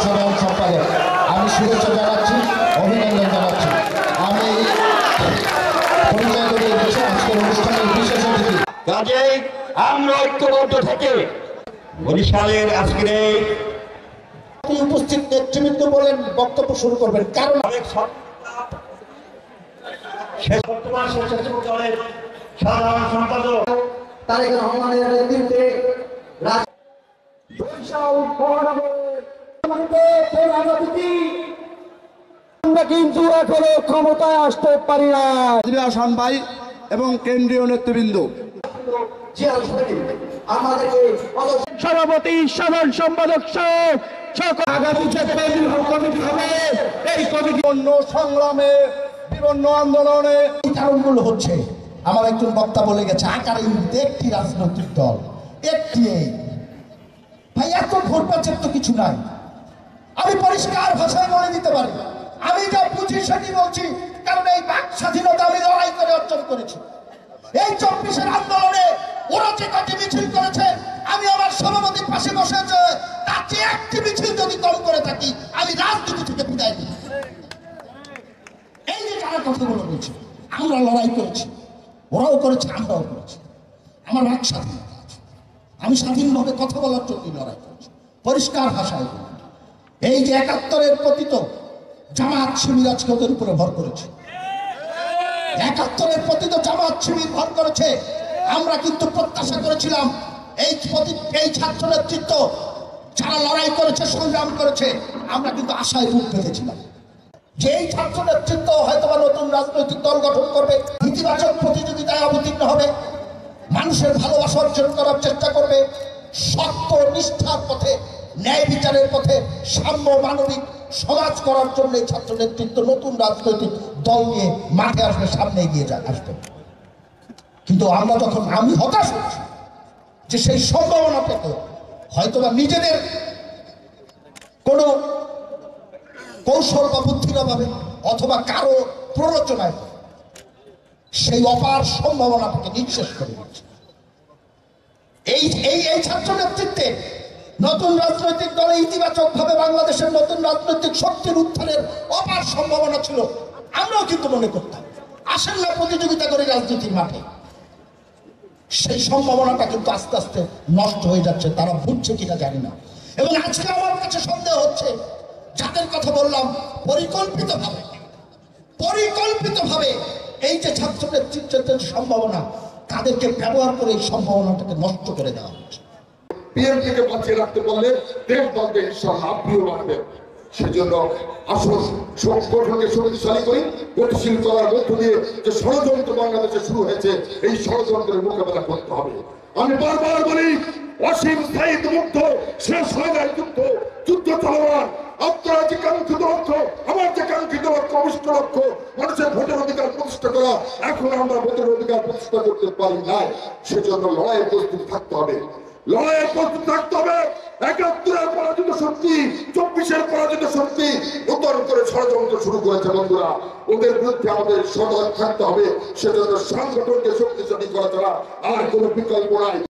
সাধারণ সম্পাদক আমি শুভেচ্ছা জানাচ্ছি, অভিনন্দন জানাচ্ছি। আমি পরিচয় করিয়ে দিচ্ছি আজকের অনুষ্ঠানের বিশেষ অতিথি। কাজেই আমরা ঐক্যবদ্ধ থেকে বরিশালের আজকের উপস্থিত নেতৃবৃন্দ বলেন বক্তব্য শুরু করবেন, কারণ সাধারণ সম্পাদক তারেক রহমানের নেতৃত্বে আমরা কিন্তু এখনো ক্ষমতায় আসতে পারি না। হাসান ভাই এবং কেন্দ্রীয় নেতৃবৃন্দ, সভাপতি, সাধারণ সম্পাদক আগামী কমিটি হবে। এই কমিটি বিভিন্ন সংগ্রামে বিভিন্ন আন্দোলনে এই কারণগুলো হচ্ছে, আমার একজন বক্তা বলে গেছে আকারে একটি রাজনৈতিক দল, একটি ভাই এত ঘোরপাচের তো কিছু নাই। আমি পরিষ্কার ভাষায় বলে দিতে পারি, আমি যা বুঝি সেটি বলছি, কারণ এই বাক স্বাধীনতা আমি লড়াই করে অর্জন করেছি। এই 24-এর আন্দোলনে ওরা যে কটি মিছিল করেছে, আমি আমার সভাপতির পাশে বসে আছে, তার চেয়ে একটি মিছিল যদি কম করে থাকি আমি রাজনীতি থেকে বিদায় দিই। এই যে যারা কথাগুলো বলছে, আমরা লড়াই করেছি, ওরাও করেছে, আমরাও করেছি। আমার বাক স্বাধীনতা আছে, আমি স্বাধীনভাবে কথা বলার জন্যই লড়াই করেছি। পরিষ্কার ভাষায় এই যে 71-এর পতিত জামাত শিবির আজকে ওদের উপরে ভর করেছে, 71-এর পতিত জামাত শিবির ভর করেছে। আমরা কিন্তু প্রত্যাশা করেছিলাম এই ছাত্র নেতৃত্ব যারা লড়াই করেছে, সংগ্রাম করেছে, আমরা কিন্তু আশায় বুক পেতেছিলাম যে এই ছাত্র নেতৃত্ব হয়তো বা নতুন রাজনৈতিক দল গঠন করবে, ইতিবাচক প্রতিযোগিতায় অবতীর্ণ হবে, মানুষের ভালোবাসা অর্জন করার চেষ্টা করবে, সত্য নিষ্ঠার পথে, ন্যায় বিচারের পথে, সাম্য মানবিক সমাজ করার জন্য এই ছাত্র নেতৃত্ব নতুন রাজনৈতিক দল নিয়ে মাঠে আসবে, সামনে এগিয়ে আসবে। কিন্তু আমরা যখন আমি হতাশ হচ্ছি যে সেই সম্ভাবনা পেতে হয়তোবা নিজেদের কোনো কৌশল বা বুদ্ধির অভাবে অথবা কারো প্ররোচনায় সেই অপার সম্ভাবনাটাকে নিঃশেষ করে দিচ্ছে। এই ছাত্র নেতৃত্বে নতুন রাজনৈতিক দলে ইতিবাচক ভাবে বাংলাদেশের নতুন রাজনৈতিক শক্তির উত্থানের অপার সম্ভাবনা ছিল। আমরাও কিন্তু মনে করতাম আসেন না প্রতিযোগিতা করে রাজনীতির মাঠে, সেই সম্ভাবনাটা কিন্তু আস্তে আস্তে নষ্ট হয়ে যাচ্ছে। তারা বুঝছে কিনা জানি না। এবং আজকে আমার কাছে সন্দেহ হচ্ছে, যাদের কথা বললাম পরিকল্পিতভাবে এই যে ছাত্র নেতৃত্বের সম্ভাবনা, তাদেরকে ব্যবহার করে এই সম্ভাবনাটাকে নষ্ট করে দেওয়া হচ্ছে। বিএনপিকে বাঁচিয়ে রাখতে পারলে দেশ বাঁধবে, ইনশাআল্লাহ আপনিও বাঁধবেন। সেজন্য আসল সংগঠনকে শক্তিশালী করি, গতিশীল করার মধ্য দিয়ে যে ষড়যন্ত্র বাংলাদেশে শুরু হয়েছে, এই ষড়যন্ত্রের মোকাবেলা করতে হবে। আমি বারবার বলি, অসীম স্থায়িত্ব মুক্ত শেষ হয় না যুদ্ধ চলমান। আপনারা যে কাঙ্ক্ষিত লক্ষ্য, আমার যে কাঙ্ক্ষিত লক্ষ্য, অভিষ্ট লক্ষ্য মানুষের ভোটের অধিকার প্রতিষ্ঠা করা, এখন আমরা ভোটের অধিকার প্রতিষ্ঠা করতে পারি না। সেজন্য লড়াইয়ের প্রস্তুতি থাকতে হবে, লড়াইয়ের প্রস্তুত থাকতে হবে। 71-এর পরাজিত শক্তি, 24-এর পরাজিত শক্তি নতুন করে ষড়যন্ত্র শুরু করেছে। বন্ধুরা, ওদের বিরুদ্ধে আমাদের সজাগ থাকতে হবে। সেজন্য সংগঠনকে শক্তিশালী করা ছাড়া আর কোনো বিকল্প নাই।